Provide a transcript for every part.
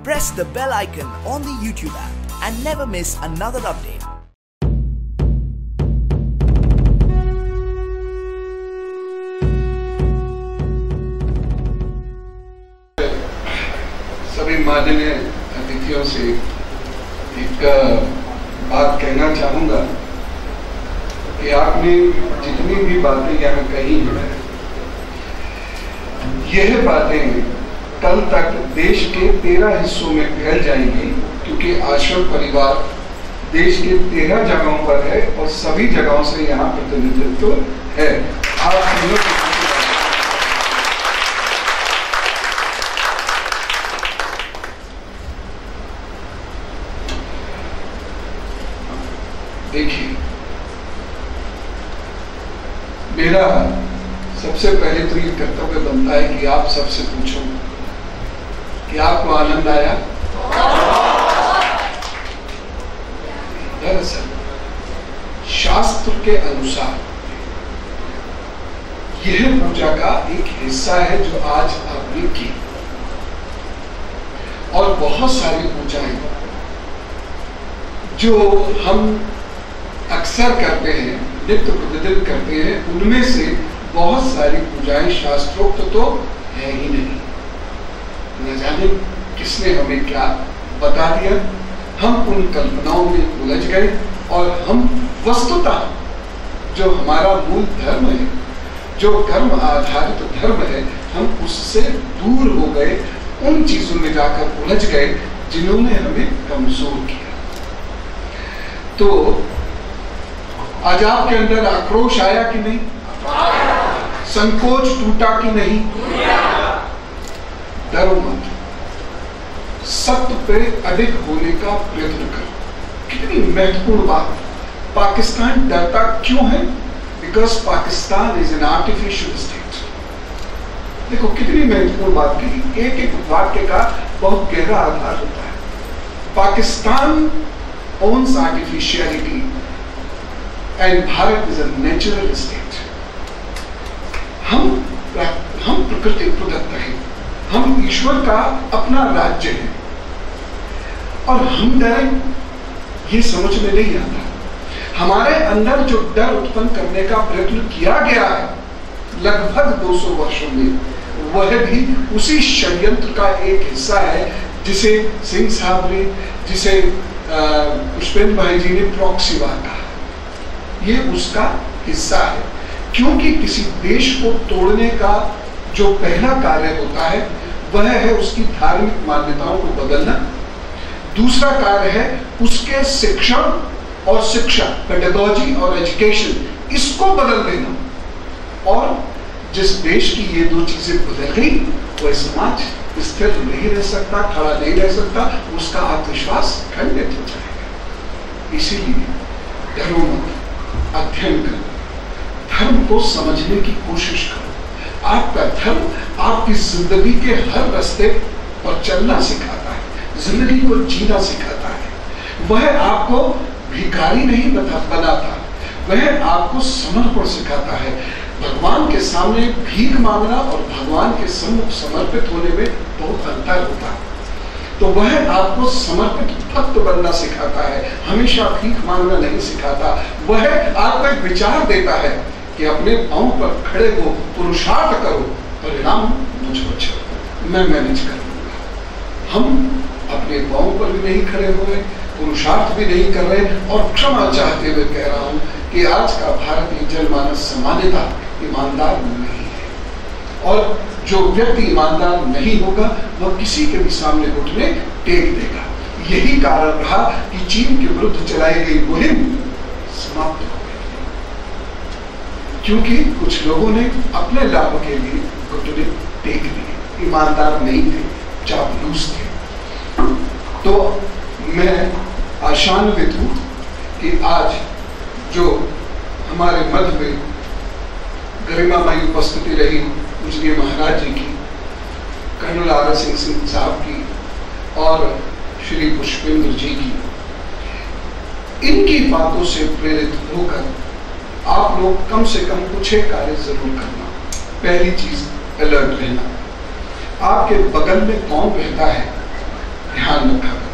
Press the bell icon on the YouTube app and never miss another update. सभी माननीय अतिथियों से एक बात कहना चाहूँगा कि आपने जितनी भी बातें यहाँ कही हैं, यह बातें कल तक देश के 13 हिस्सों में फैल जाएंगी, क्योंकि आश्रम परिवार देश के 13 जगहों पर है और सभी जगहों से यहाँ प्रतिनिधित्व है। आप देखिए, मेरा सबसे पहले तो ये कर्तव्य बनता है कि आप सबसे पूछूं कि आपको आनंद आया। दरअसल शास्त्र के अनुसार यह पूजा का एक हिस्सा है जो आज आपने की, और बहुत सारी पूजाएं जो हम अक्सर करते हैं, नित्य प्रतिदिन करते हैं, उनमें से बहुत सारी पूजाएं शास्त्रोक्त तो है ही नहीं। न जाने किसने हमें क्या बता दिया, हम उन कल्पनाओं में उलझ गए और हम वस्तुतः जो हमारा मूल धर्म है, जो कर्म आधारित धर्म है, हम उससे दूर हो गए, उन चीजों में जाकर उलझ गए जिन्होंने हमें कमजोर किया। तो आज आपके अंदर आक्रोश आया कि नहीं? संकोच टूटा कि नहीं? डरो मत, सत्य पे अडिग होने का प्रयत्न करो। कितनी महत्वपूर्ण बात। पाकिस्तान डरता क्यों है? Because Pakistan is an artificial state. देखो कितनी महत्वपूर्ण बात कही, एक एक वाक्य का बहुत गहरा आधार होता है। Pakistan owns artificiality and Bharat is a natural state. हम प्रकृति प्रदत्त हैं, हम ईश्वर का अपना राज्य है, और हम डरें ये समझ में नहीं आता। हमारे अंदर जो डर उत्पन्न करने का प्रयत्न किया गया है लगभग 200 वर्षों में, वह भी उसी षड्यंत्र का एक हिस्सा है जिसे सिंह साहब ने, जिसे पुष्पेंद्र भाई जी ने प्रॉक्सी वार कहा। ये उसका हिस्सा है, क्योंकि किसी देश को तोड़ने का जो पहला कार्य होता है वह है उसकी धार्मिक मान्यताओं को बदलना। दूसरा कार्य है उसके शिक्षण और शिक्षा, पेडागॉजी और एजुकेशन, इसको बदल देना। और जिस देश की ये दो चीजें बदल गई, वह समाज स्थिर नहीं रह सकता, खड़ा नहीं रह सकता, उसका आत्मविश्वास खंडित हो जाएगा। इसीलिए डरो मत, अध्ययन करो, धर्म को समझने की कोशिश करो। आपका धर्म आपकी जिंदगी के हर रास्ते पर चलना सिखाता है, जिंदगी को जीना सिखाता है। वह आपको भिखारी नहीं बनाता, वह आपको समर्पण सिखाता है। भगवान के सामने भीख मांगना और भगवान के सम्मुख समर्पित होने में बहुत अंतर होता है। तो वह आपको समर्पित भक्त बनना सिखाता है, हमेशा भीख मांगना नहीं सिखाता। वह आपको एक विचार देता है कि अपने पांव पर खड़े हो, पुरुषार्थ करो, परिणाम मुझ पर छोड़ो, मैं मैनेज कर लूंगा। हम अपने पांव पर भी नहीं खड़े हो रहे, पुरुषार्थ भी नहीं कर रहे, और क्षमा चाहते हुए कह रहा हूं कि आज का भारतीय जनमानस सामान्यता ईमानदार नहीं है, और जो व्यक्ति ईमानदार नहीं होगा वह किसी के भी सामने घुटने टेक देगा। यही कारण रहा कि चीन के विरुद्ध चलाई गई मुहिम समाप्त हो गई, क्योंकि कुछ लोगों ने अपने लाभ के लिए घुटने टेक दिए, ईमानदार नहीं थे, चापलूस थे। तो मैं आशान्वित हूं कि आज जो हमारे मध्य में गरिमामयी उपस्थिति रही पूजनीय महाराज जी की, कर्नल आर सिंह साहब की और श्री पुष्पेंद्र जी की, इनकी बातों से प्रेरित होकर आप लोग कम से कम कुछ एक कार्य जरूर करना। पहली चीज अलर्ट रहना। आपके बगल में कौन रहता है ध्यान रखा करो।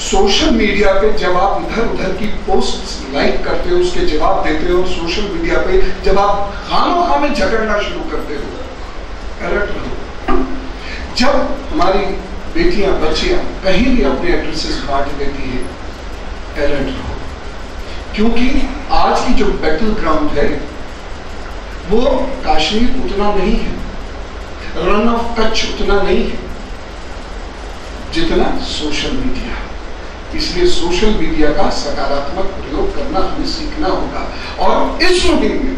सोशल मीडिया पे जब आप इधर उधर की पोस्ट लाइक करते हो, उसके जवाब देते हो, और सोशल मीडिया पे जब आप खामोखा में झगड़ना शुरू करते हो, अलर्ट रहो। जब हमारी बेटियां बच्चियां कहीं भी अपने एड्रेसेस बांट देती है, अलर्ट रहो, क्योंकि आज की जो बैटल ग्राउंड है वो कश्मीर उतना नहीं है, रन ऑफ कच्छ उतना नहीं है जितना सोशल मीडिया। इसलिए सोशल मीडिया का सकारात्मक प्रयोग करना हमें सीखना होगा। और इस मुहिम में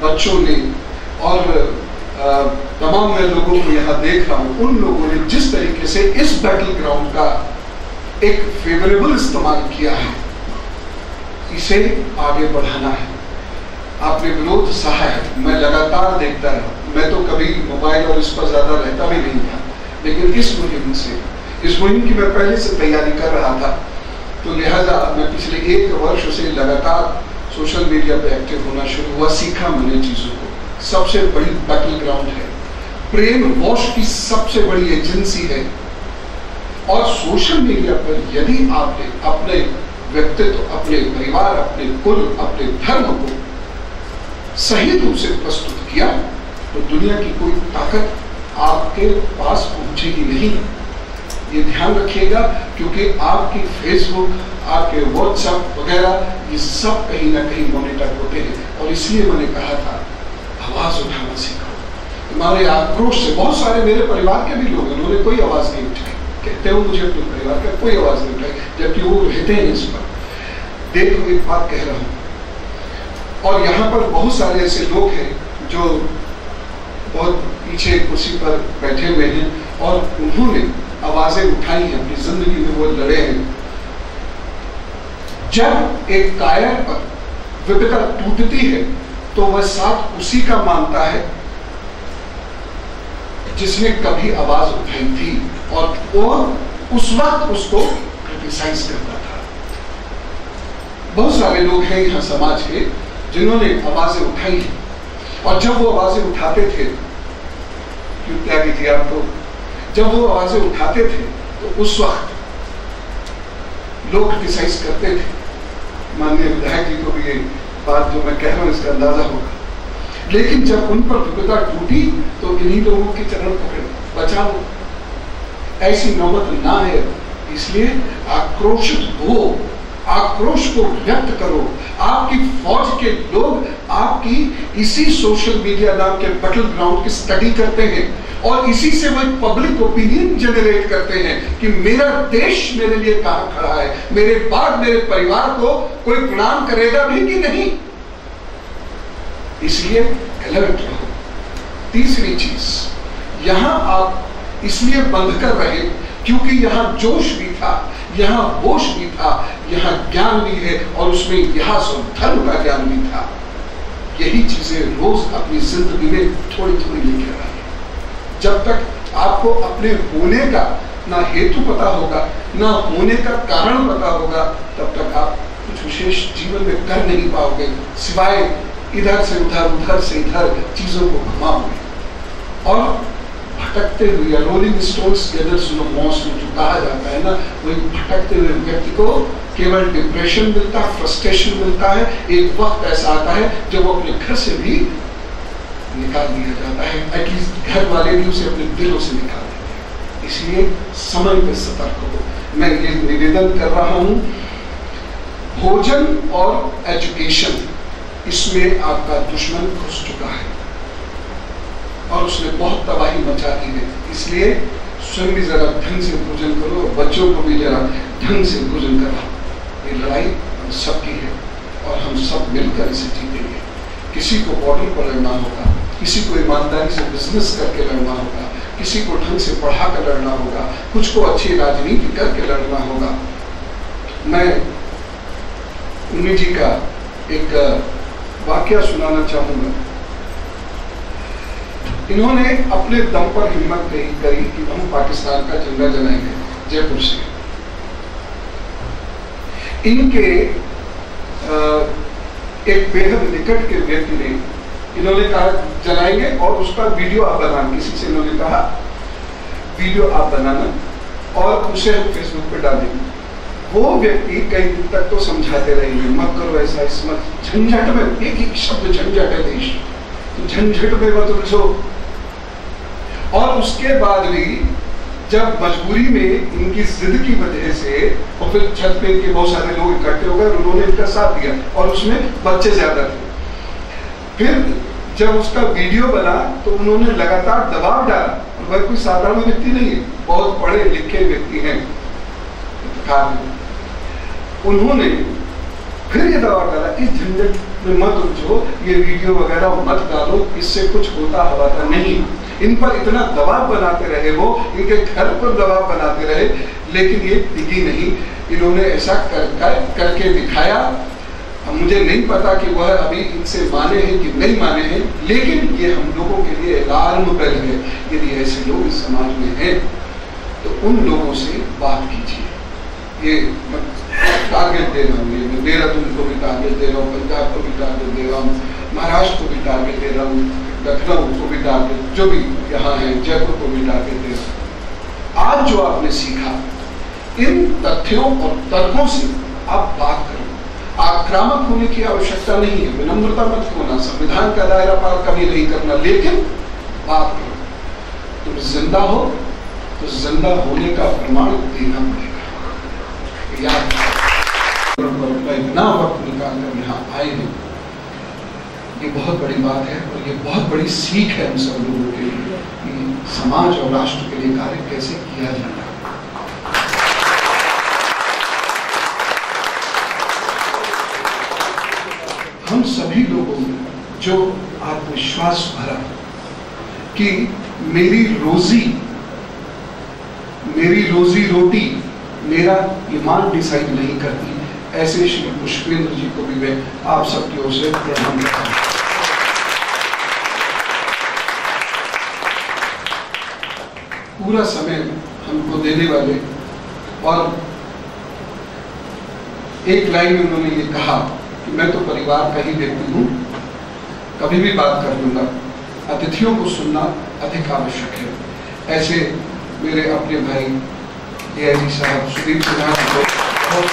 बच्चों ने और तमाम मैं लोगों को यहाँ देख रहा हूँ, उन लोगों ने जिस तरीके से इस बैटल ग्राउंड का एक फेवरेबल इस्तेमाल किया है, इसे आगे बढ़ाना है। आपने विरोध सहा है, मैं लगातार देखता रहा, मैं तो कभी मोबाइल और इस पर ज्यादा रहता भी नहीं था, लेकिन इस मुहिम की मैं पहले से तैयारी कर रहा था, तो लिहाजा मैं पिछले 1 वर्ष से लगातार सोशल मीडिया पे एक्टिव होना शुरू हुआ, सीखा मैंने चीजों को। सबसे बड़ी बैटल ग्राउंड है, ब्रेन वॉश की सबसे बड़ी एजेंसी है। और सोशल मीडिया पर यदि आपने अपने व्यक्तित्व, अपने परिवार, अपने कुल, अपने धर्म को सही रूप से प्रस्तुत किया, तो दुनिया की कोई ताकत आपके पास पहुंचेगी नहीं। ये ध्यान रखिएगा, क्योंकि आपकी फेसबुक, आपके व्हाट्सएप वगैरह ये सब कहीं ना कहीं मॉनिटर होते हैं। और इसलिए मैंने कहा था आवाज उठाना सीखो। हमारे आक्रोश से बहुत सारे मेरे परिवार के भी लोग, उन्होंने कोई आवाज नहीं उठाई, कहते हो मुझे अपने परिवार का कोई आवाज नहीं उठाई, जबकि वो रहते हैं इस पर। देखो एक बात कह रहा हूं, और यहाँ पर बहुत सारे ऐसे लोग हैं जो बहुत पीछे कुर्सी पर बैठे हुए हैं और उन्होंने आवाजें उठाई हैं, अपनी जिंदगी में वो लड़े हैं। जब एक कायर पर विपदा टूटती है तो वह साथ उसी का मानता है जिसने कभी आवाज उठाई थी, और वो उस वक्त उसको क्रिटिसाइज करता था। बहुत सारे लोग हैं यहाँ समाज के जिन्होंने आवाजें उठाई हैं, और जब वो आवाजें उठाते थे, क्यों त्यागी थी आपको, जब वो आवाजें उठाते थे तो उस वक्त लोग क्रिटिसाइज करते थे। माननीय विधायक जी को भी ये बात जो मैं कह रहा हूं इसका अंदाजा होगा। लेकिन जब उन पर विपदा टूटी तो इन्हीं लोगों के चरण पकड़े, बचाओ, ऐसी नौबत ना है। इसलिए आक्रोशित हो, आक्रोश को व्यक्त करो। आपकी फौज के लोग आपकी इसी सोशल मीडिया नाम के बैटल ग्राउंड की स्टडी करते हैं, और इसी से वो पब्लिक ओपिनियन जनरेट करते हैं कि मेरा देश मेरे लिए कहां खड़ा है, मेरे बाद मेरे परिवार को कोई प्रणाम करेगा भी कि नहीं। इसलिए अलर्ट रहो। तीसरी चीज, यहां आप इसलिए बंद कर रहे क्योंकि यहां जोश भी था, यहां होश भी था, यहां ज्ञान भी है, और उसमें इतिहास और धर्म का ज्ञान भी था। यही चीजें रोज अपनी जिंदगी में थोड़ी थोड़ी लेकर आइए। जब तक आपको अपने होने का ना हेतु पता होगा, ना होने का कारण पता होगा, तब तक आप कुछ विशेष जीवन में कर नहीं पाओगे, सिवाय इधर से उधर, उधर से इधर चीजों को घुमाओगे। और भटकते हुए, या रोलिंग स्टोन्स गैदर्स इन अ मॉस में जो कहा जाता है ना, वही भटकते हुए व्यक्ति को केवल डिप्रेशन मिलता है, फ्रस्ट्रेशन मिलता है। एक वक्त ऐसा आता है जब वो अपने घर से भी निकाल दिया जाता है, एटलीस्ट घर वाले भी उसे अपने दिलों से निकाल देते हैं। इसलिए समय पे सतर्क हो। मैं ये निवेदन कर रहा हूं, भोजन और एजुकेशन, इसमें आपका दुश्मन घुस चुका है और उसने बहुत तबाही मचा दी है। इसलिए स्वयं भी जरा ढंग से भोजन करो और बच्चों को भी जरा ढंग से भोजन कराओ। ये लड़ाई हम सबकी है और हम सब मिलकर इसे जीतेंगे। किसी को बॉर्डर पर लड़ना होगा, किसी को ईमानदारी से बिजनेस करके लड़ना होगा, किसी को ढंग से पढ़ा कर लड़ना होगा, कुछ को अच्छी राजनीति करके लड़ना होगा। मैं उन्नी जी का एक वाकया सुनाना चाहूंगा। इन्होंने अपने दम पर हिम्मत नहीं करी कि हम पाकिस्तान का झंडा जलाएंगे जयपुर से। इनके एक बेहद निकट के व्यक्ति ने, इन्होंने कहा जलाएंगे और उसका वीडियो आप बनाना। किसी से इन्होंने कहा वीडियो आप बनाना और उसे हम फेसबुक पे डालेंगे। वो व्यक्ति कई दिन तक तो समझाते रहेंगे, मत करो ऐसा, इस मत झंझट में, एक शब्द झंझट है देश, तो झंझट में मत उलझो। और उसके बाद भी जब मजबूरी में इनकी जिद की वजह से, और फिर छत पे के बहुत सारे लोग इकट्ठे हो गए और उन्होंने इनका साथ दिया, और उसमें बच्चे ज्यादा थे। फिर जब उसका वीडियो बना तो उन्होंने लगातार दबाव डाला, और वह कोई साधारण व्यक्ति नहीं है, बहुत पढ़े लिखे व्यक्ति हैं, उन्होंने फिर ये दबाव डाला, इस झंझट में मत उलझो, ये वीडियो वगैरह मत डालो, इससे कुछ होता हवाता नहीं। इन पर इतना दबाव बनाते रहे, वो इनके घर पर दबाव बनाते रहे, लेकिन ये टिकी नहीं। इन्होंने ऐसा करके दिखाया। मुझे नहीं पता कि वह अभी इनसे माने हैं कि नहीं माने हैं, लेकिन ये हम लोगों के लिए अलार्म बेल है। यदि ऐसे लोग इस समाज में हैं तो उन लोगों से बात कीजिए। ये टारगेट दे रहा हूँ, ये मैं देहरादून को भी टारगेट दे रहा हूँ, पंजाब को भी टारगेट दे रहा हूँ, महाराष्ट्र को भी टारगेट दे रहा हूँ, लखनऊ को भी टारगेट, जो भी यहाँ है, जयपुर को भी टारगेट दे रहा हूँ। आज जो आपने सीखा, इन तथ्यों और तर्कों से आप बात करो। आक्रामक होने की आवश्यकता नहीं है, विनम्रता मत खोना, संविधान का दायरा पार कभी नहीं करना, लेकिन बात करो। तुम जिंदा हो तो जिंदा होने का प्रमाण देना पड़ेगा। याद इतना वक्त निकाल कर यहाँ आए हैं, ये बहुत बड़ी बात है, और ये बहुत बड़ी सीख है हम सब लोगों के लिए कि समाज और राष्ट्र के लिए कार्य कैसे किया जाता है। हम सभी लोगों में जो आत्मविश्वास भरा कि मेरी रोजी रोटी मेरा ईमान डिसाइड नहीं करती, ऐसे श्री पुष्पेंद्र जी को भी मैं आप सबकी ओर से प्रणाम करता हूं। पूरा समय हमको देने वाले, और एक लाइन में उन्होंने ये कहा कि मैं तो परिवार का ही व्यक्ति हूँ, कभी भी बात कर लूँगा, अतिथियों को सुनना अधिक आवश्यक है। ऐसे मेरे अपने भाई डीआईजी साहब सुदीप सिन्हा जी को बहुत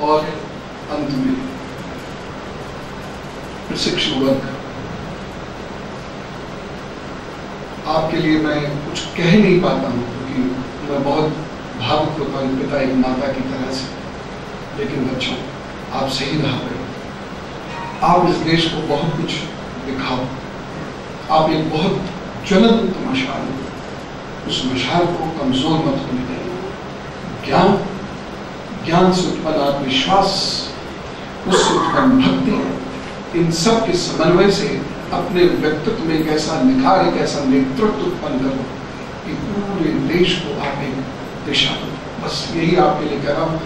और अंत में प्रशिक्षु वर्ग, आपके लिए मैं कुछ कह नहीं पाता हूँ क्योंकि मैं बहुत भावुक होता हूँ पिता एक माता की तरह से, लेकिन बच्चों आप सही राह पे हो। आप इस देश को बहुत कुछ दिखाओ। आप एक बहुत ज्वलंत मशाल हो, उस मशाल को कमजोर मत होने दें। ज्ञान से उत्पन्न आत्मविश्वास, उससे उत्पन्न भक्ति, इन सब के समन्वय से अपने व्यक्तित्व में एक ऐसा निखार, एक ऐसा नेतृत्व उत्पन्न करो कि पूरे देश को आप एक दिशा दो। बस यही आपके लिए कह रहा हूँ।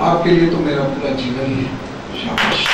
आपके लिए तो मेरा पूरा जीवन ही है। शाबाश।